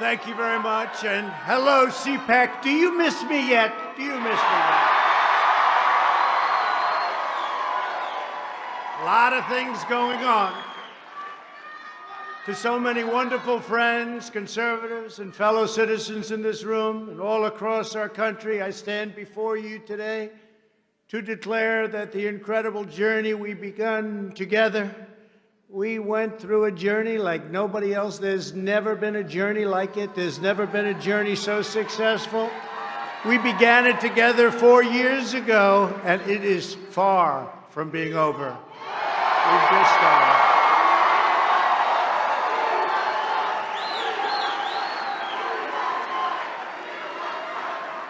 Thank you very much, and hello, CPAC. Do you miss me yet? Do you miss me yet? A lot of things going on. To so many wonderful friends, conservatives, and fellow citizens in this room and all across our country, I stand before you today to declare that the incredible journey we begun together, we went through a journey like nobody else. There's never been a journey like it. There's never been a journey so successful. We began it together 4 years ago, and it is far from being over. We've just started.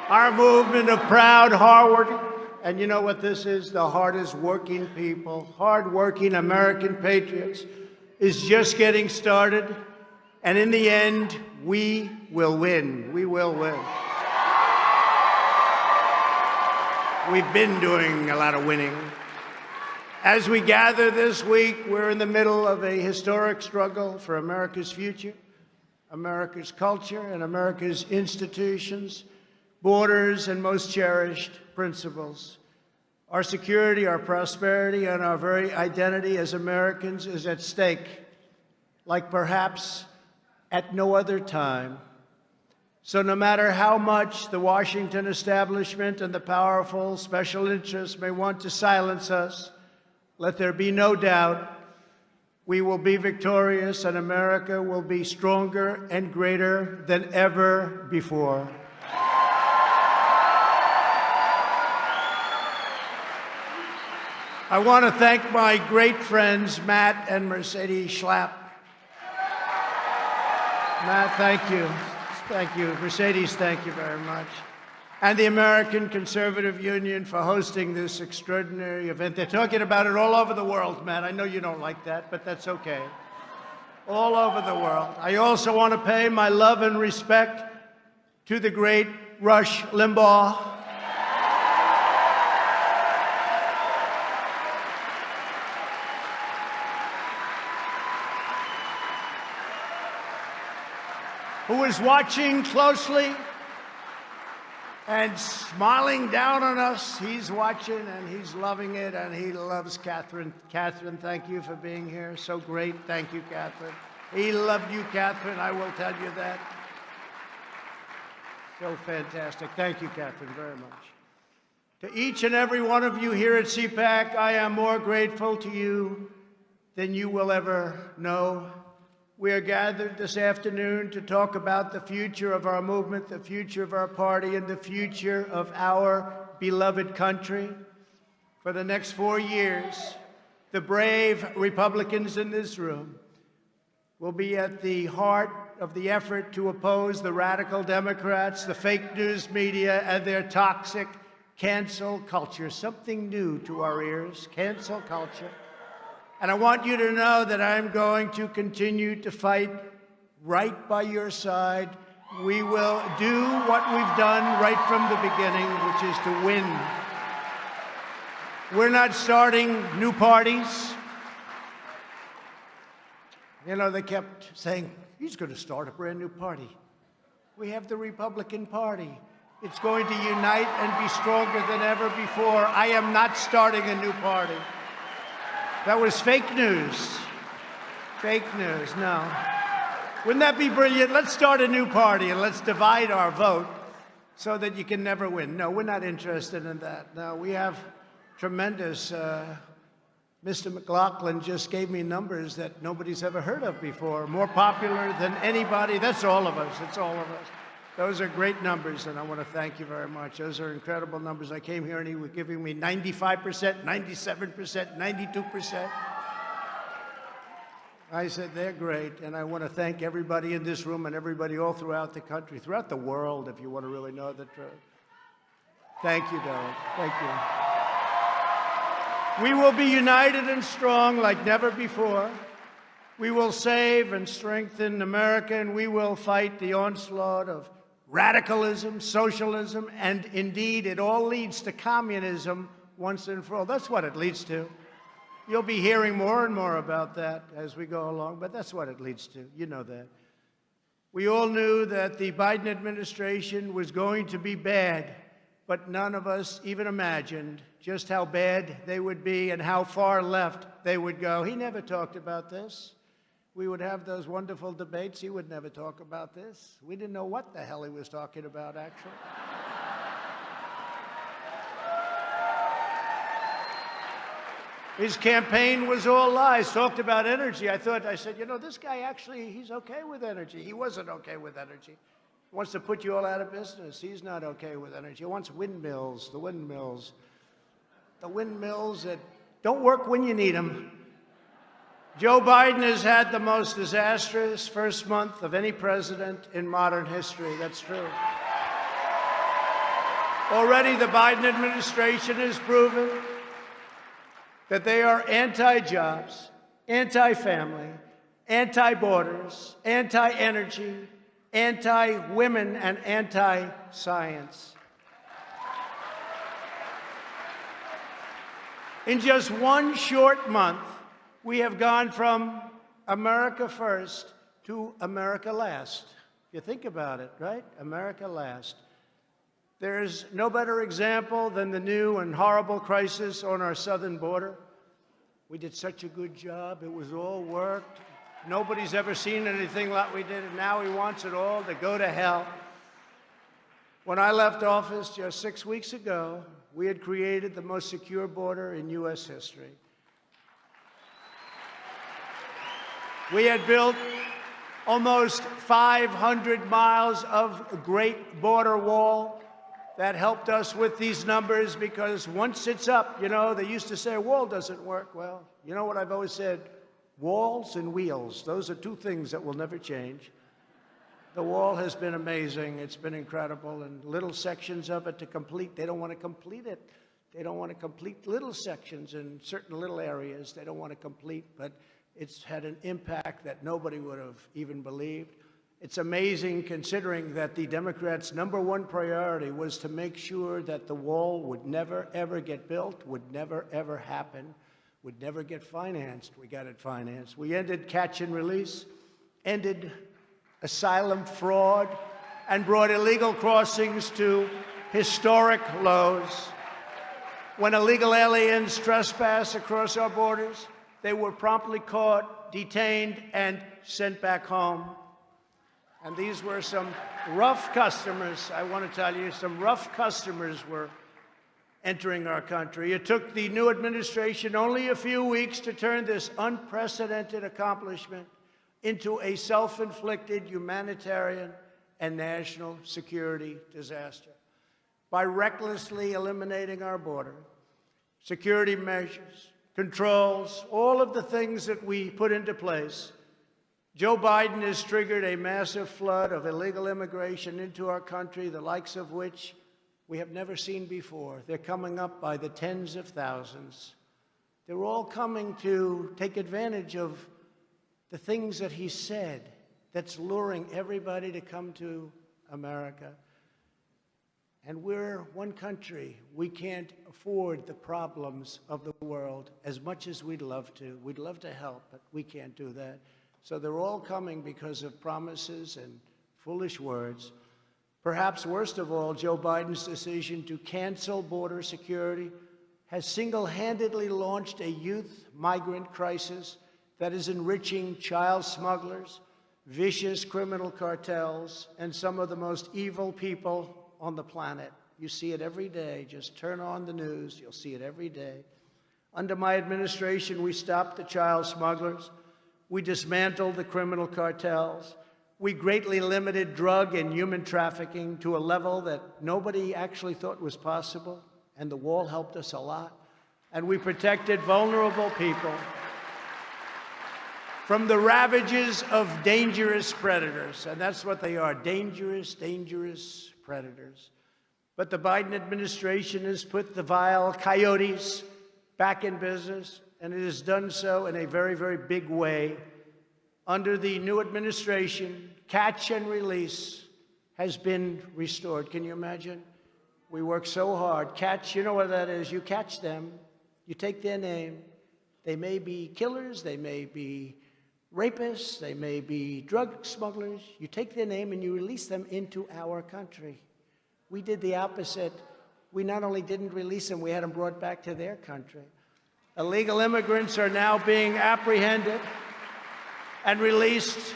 Our movement of proud, hardworking, and you know what this is? The hardest working people, hardworking American patriots, is just getting started. And in the end, we will win. We will win. We've been doing a lot of winning. As we gather this week, we're in the middle of a historic struggle for America's future, America's culture, and America's institutions, borders, and most cherished principles. Our security, our prosperity, and our very identity as Americans is at stake, like perhaps at no other time. So no matter how much the Washington establishment and the powerful special interests may want to silence us, let there be no doubt we will be victorious and America will be stronger and greater than ever before. I want to thank my great friends, Matt and Mercedes Schlapp. Matt, thank you. Thank you. Mercedes, thank you very much. And the American Conservative Union for hosting this extraordinary event. They're talking about it all over the world, Matt. I know you don't like that, but that's okay. All over the world. I also want to pay my love and respect to the great Rush Limbaugh. Who is watching closely and smiling down on us. He's watching and he's loving it, and he loves Catherine. Catherine, thank you for being here. So great. Thank you, Catherine. He loved you, Catherine. I will tell you that. So fantastic. Thank you, Catherine, very much. To each and every one of you here at CPAC, I am more grateful to you than you will ever know. We are gathered this afternoon to talk about the future of our movement, the future of our party, and the future of our beloved country. For the next 4 years, the brave Republicans in this room will be at the heart of the effort to oppose the radical Democrats, the fake news media, and their toxic cancel culture. Something new to our ears, cancel culture. And I want you to know that I'm going to continue to fight right by your side. We will do what we've done right from the beginning, which is to win. We're not starting new parties. You know, they kept saying, he's going to start a brand new party. We have the Republican Party. It's going to unite and be stronger than ever before. I am not starting a new party. That was fake news. Fake news, no. Wouldn't that be brilliant? Let's start a new party and let's divide our vote so that you can never win. No, we're not interested in that. No, we have tremendous, Mr. McLaughlin just gave me numbers that nobody's ever heard of before. More popular than anybody. That's all of us. It's all of us. Those are great numbers, and I want to thank you very much. Those are incredible numbers. I came here, and he was giving me 95%, 97%, 92%. I said, they're great, and I want to thank everybody in this room and everybody all throughout the country, throughout the world, if you want to really know the truth. Thank you, Derek. Thank you. We will be united and strong like never before. We will save and strengthen America, and we will fight the onslaught of radicalism, socialism, and indeed, it all leads to communism once and for all. That's what it leads to. You'll be hearing more and more about that as we go along, but that's what it leads to. You know that. We all knew that the Biden administration was going to be bad, but none of us even imagined just how bad they would be and how far left they would go. He never talked about this. We would have those wonderful debates. He would never talk about this. We didn't know what the hell he was talking about, actually. His campaign was all lies, talked about energy. I said, you know, this guy actually, he's okay with energy. He wasn't okay with energy. He wants to put you all out of business. He's not okay with energy. He wants windmills, the windmills that don't work when you need them. Joe Biden has had the most disastrous first month of any president in modern history. That's true. Already the Biden administration has proven that they are anti-jobs, anti-family, anti-borders, anti-energy, anti-women, and anti-science. In just one short month, we have gone from America first to America last. You think about it, right? America last. There's no better example than the new and horrible crisis on our southern border. We did such a good job. It was all worked. Nobody's ever seen anything like we did, and now he wants it all to go to hell. When I left office just 6 weeks ago, we had created the most secure border in U.S. history. We had built almost 500 miles of great border wall. That helped us with these numbers because once it's up, you know, they used to say a wall doesn't work. Well, you know what I've always said? Walls and wheels, those are two things that will never change. The wall has been amazing. It's been incredible. And little sections of it to complete, they don't want to complete it. They don't want to complete little sections in certain little areas. They don't want to complete, but it's had an impact that nobody would have even believed. It's amazing considering that the Democrats' #1 priority was to make sure that the wall would never, ever get built, would never, ever happen, would never get financed. We got it financed. We ended catch and release, ended asylum fraud, and brought illegal crossings to historic lows. When illegal aliens trespass across our borders, they were promptly caught, detained, and sent back home. And these were some rough customers. I want to tell you, some rough customers were entering our country. It took the new administration only a few weeks to turn this unprecedented accomplishment into a self-inflicted humanitarian and national security disaster. By recklessly eliminating our border, security measures, controls, all of the things that we put into place, Joe Biden has triggered a massive flood of illegal immigration into our country, the likes of which we have never seen before. They're coming up by the tens of thousands. They're all coming to take advantage of the things that he said that's luring everybody to come to America. And we're one country. We can't afford the problems of the world as much as we'd love to. We'd love to help, but we can't do that. So they're all coming because of promises and foolish words. Perhaps worst of all, Joe Biden's decision to cancel border security has single-handedly launched a youth migrant crisis that is enriching child smugglers, vicious criminal cartels, and some of the most evil people on the planet. You see it every day. Just turn on the news. You'll see it every day. Under my administration, we stopped the child smugglers. We dismantled the criminal cartels. We greatly limited drug and human trafficking to a level that nobody actually thought was possible, and the wall helped us a lot. And we protected vulnerable people from the ravages of dangerous predators, and that's what they are, dangerous, dangerous predators. But the Biden administration has put the vile coyotes back in business, and it has done so in a very, very big way. Under the new administration, catch and release has been restored. Can you imagine? We work so hard. Catch, you know what that is. You catch them. You take their name. They may be killers. They may be rapists, they may be drug smugglers. You take their name and you release them into our country. We did the opposite. We not only didn't release them, we had them brought back to their country. Illegal immigrants are now being apprehended and released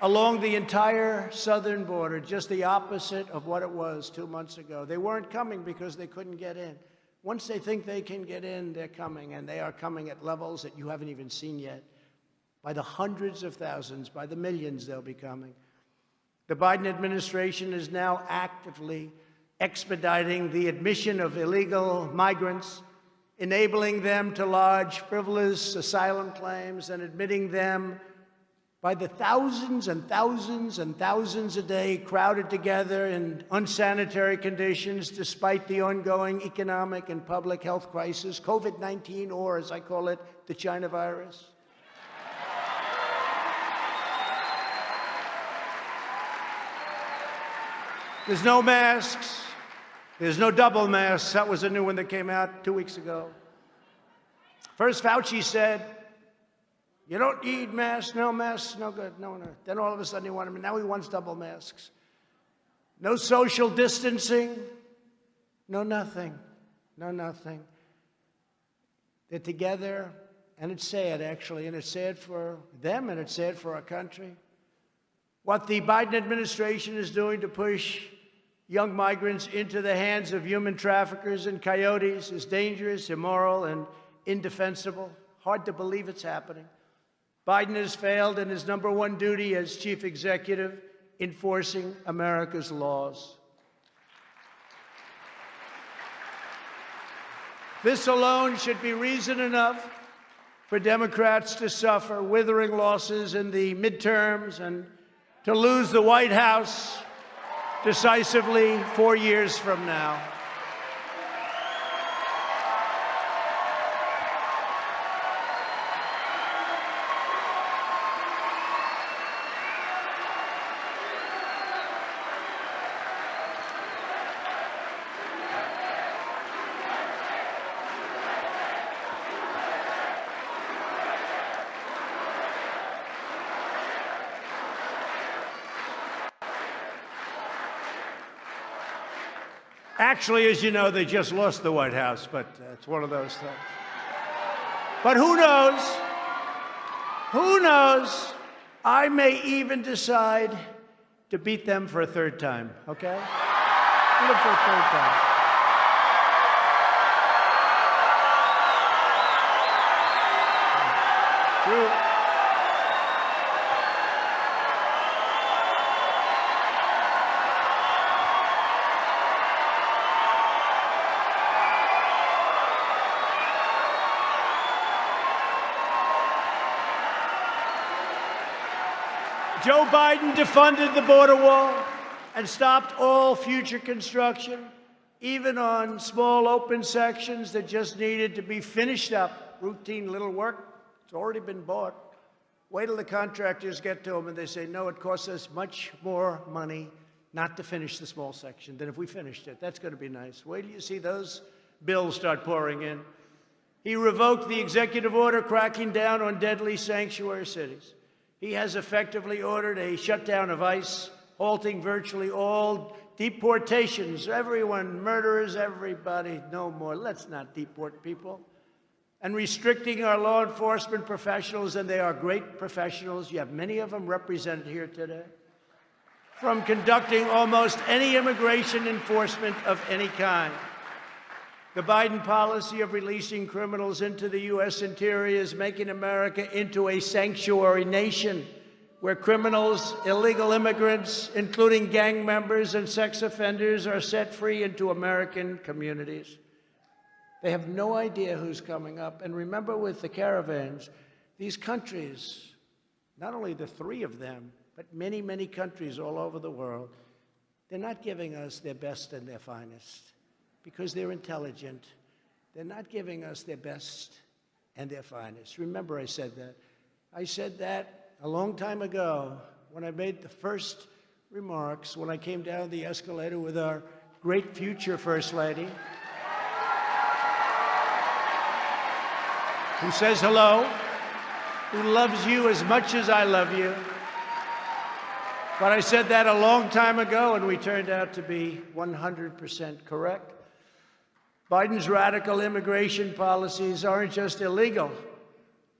along the entire southern border, just the opposite of what it was 2 months ago. They weren't coming because they couldn't get in. Once they think they can get in, they're coming, and they are coming at levels that you haven't even seen yet. By the hundreds of thousands, by the millions they'll be coming. The Biden administration is now actively expediting the admission of illegal migrants, enabling them to lodge frivolous asylum claims and admitting them by the thousands and thousands and thousands a day, crowded together in unsanitary conditions despite the ongoing economic and public health crisis, COVID-19, or as I call it, the China virus. There's no masks. There's no double masks. That was a new one that came out 2 weeks ago. First, Fauci said, you don't need masks, no good, no. Then all of a sudden he wanted them. Now he wants double masks. No social distancing, no nothing. They're together, and it's sad, actually, and it's sad for them, and it's sad for our country. What the Biden administration is doing to push young migrants into the hands of human traffickers and coyotes is dangerous, immoral, and indefensible. Hard to believe it's happening. Biden has failed in his number one duty as chief executive, enforcing America's laws. This alone should be reason enough for Democrats to suffer withering losses in the midterms and to lose the White House decisively 4 years from now. Actually, as you know, they just lost the White House, but it's one of those things. But who knows? Who knows? I may even decide to beat them for a third time, okay? Beat them for a third time. Joe Biden defunded the border wall and stopped all future construction, even on small open sections that just needed to be finished up. Routine little work, it's already been bought. Wait till the contractors get to them and they say, no, it costs us much more money not to finish the small section than if we finished it. That's going to be nice. Wait till you see those bills start pouring in. He revoked the executive order cracking down on deadly sanctuary cities. He has effectively ordered a shutdown of ICE, halting virtually all deportations. Everyone, murderers, everybody, no more. Let's not deport people. And restricting our law enforcement professionals, and they are great professionals. You have many of them represented here today, from conducting almost any immigration enforcement of any kind. The Biden policy of releasing criminals into the U.S. interior is making America into a sanctuary nation where criminals, illegal immigrants, including gang members and sex offenders, are set free into American communities. They have no idea who's coming up. And remember, with the caravans, these countries, not only the three of them, but many, many countries all over the world, they're not giving us their best and their finest. Because they're intelligent. They're not giving us their best and their finest. Remember I said that. I said that a long time ago when I made the first remarks, when I came down the escalator with our great future First Lady, who says hello. who loves you as much as I love you. But I said that a long time ago, and we turned out to be 100% correct. Biden's radical immigration policies aren't just illegal.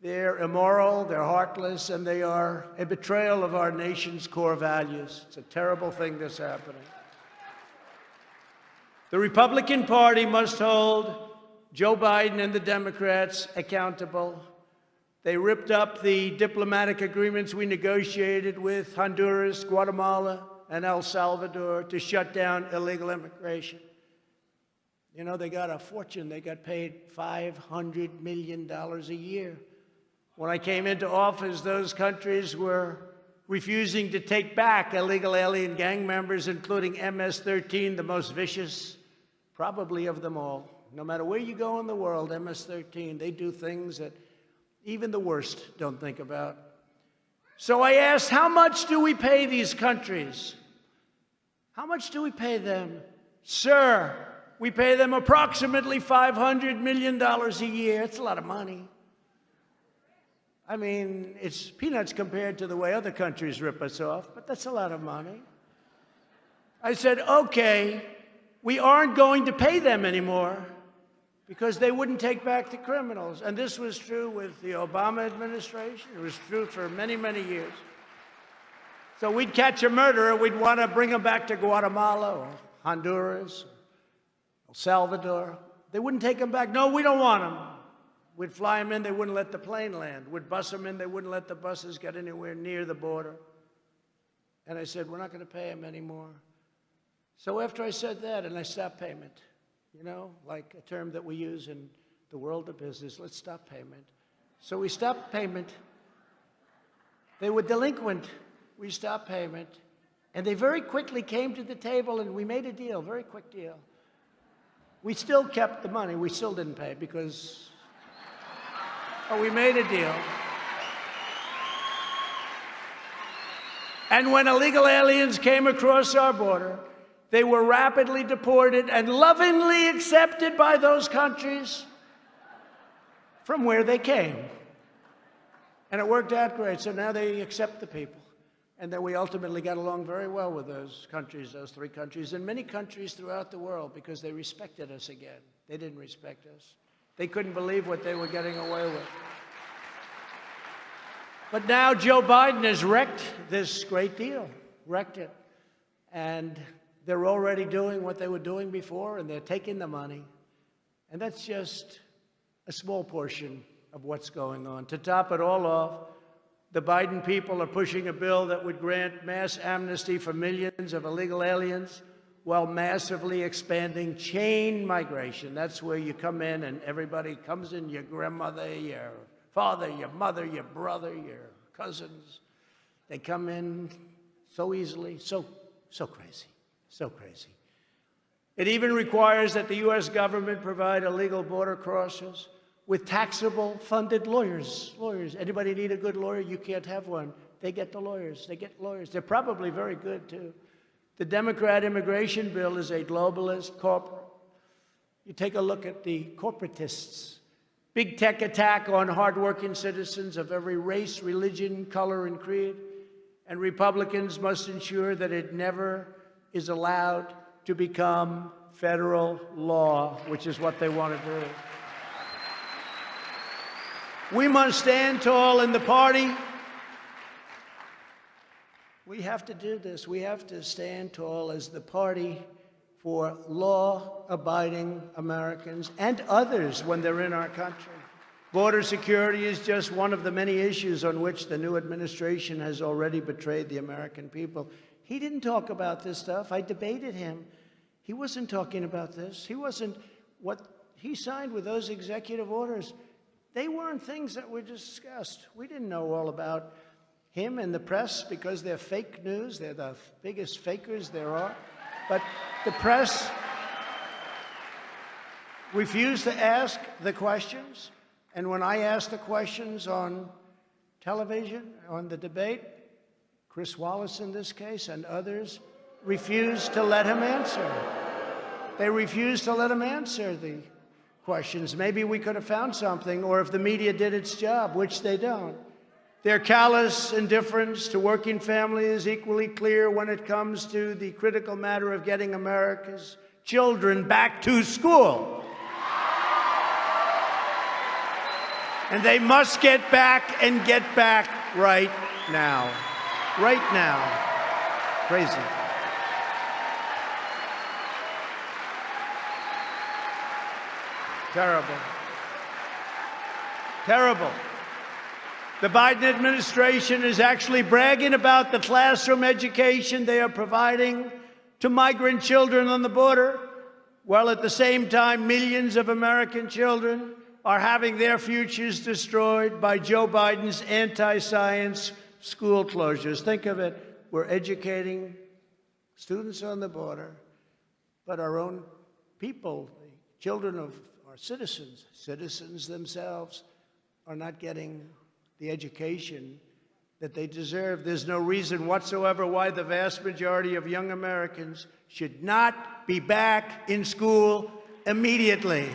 They're immoral, they're heartless, and they are a betrayal of our nation's core values. It's a terrible thing that's happening. The Republican Party must hold Joe Biden and the Democrats accountable. They ripped up the diplomatic agreements we negotiated with Honduras, Guatemala, and El Salvador to shut down illegal immigration. You know, they got a fortune. They got paid $500 million a year. When I came into office, those countries were refusing to take back illegal alien gang members, including MS-13, the most vicious, probably of them all. No matter where you go in the world, MS-13, they do things that even the worst don't think about. So I asked, how much do we pay these countries? How much do we pay them? Sir, we pay them approximately $500 million a year. It's a lot of money. I mean, it's peanuts compared to the way other countries rip us off, but that's a lot of money. I said, okay, we aren't going to pay them anymore because they wouldn't take back the criminals. And this was true with the Obama administration. It was true for many, many years. So we'd catch a murderer, we'd want to bring him back to Guatemala or Honduras, or El Salvador. They wouldn't take him back. No, we don't want him. We'd fly him in, they wouldn't let the plane land. We'd bus him in, they wouldn't let the buses get anywhere near the border. And I said, we're not going to pay him anymore. So after I said that, and I stopped payment, you know, like a term that we use in the world of business, let's stop payment. So we stopped payment. They were delinquent. We stopped payment. And they very quickly came to the table, and we made a deal, very quick deal. We still kept the money. We still didn't pay because we made a deal. And when illegal aliens came across our border, they were rapidly deported and lovingly accepted by those countries from where they came. And it worked out great. So now they accept the people. And then we ultimately got along very well with those countries, those three countries, and many countries throughout the world because they respected us again. They didn't respect us. They couldn't believe what they were getting away with. But now Joe Biden has wrecked this great deal, wrecked it. And they're already doing what they were doing before, and they're taking the money. And that's just a small portion of what's going on. To top it all off, the Biden people are pushing a bill that would grant mass amnesty for millions of illegal aliens while massively expanding chain migration. That's where you come in and everybody comes in, your grandmother, your father, your mother, your brother, your cousins. They come in so easily, so crazy, so crazy. It even requires that the U.S. government provide illegal border crossers with taxable funded lawyers. Anybody need a good lawyer? You can't have one. They get the lawyers. They get lawyers. They're probably very good, too. The Democrat immigration bill is a globalist corporate. You take a look at the corporatists. Big tech attack on hardworking citizens of every race, religion, color, and creed. And Republicans must ensure that it never is allowed to become federal law, which is what they want to do. We must stand tall in the party. We have to do this. We have to stand tall as the party for law-abiding Americans and others when they're in our country. Border security is just one of the many issues on which the new administration has already betrayed the American people. He didn't talk about this stuff. I debated him. He wasn't talking about this. He wasn't. What he signed with those executive orders, they weren't things that were discussed. We didn't know all about him and the press because they're fake news. They're the biggest fakers there are. But the press refused to ask the questions. And when I asked the questions on television, on the debate, Chris Wallace in this case and others refused to let him answer. They refused to let him answer the questions. Maybe we could have found something, or if the media did its job, which they don't. Their callous indifference to working families is equally clear when it comes to the critical matter of getting America's children back to school. And they must get back and get back right now. Right now. Crazy. Terrible. Terrible. The Biden administration is actually bragging about the classroom education they are providing to migrant children on the border, while at the same time millions of American children are having their futures destroyed by Joe Biden's anti-science school closures. Think of it. We're educating students on the border, but our own people, the children of our citizens themselves, are not getting the education that they deserve. There's no reason whatsoever why the vast majority of young Americans should not be back in school immediately.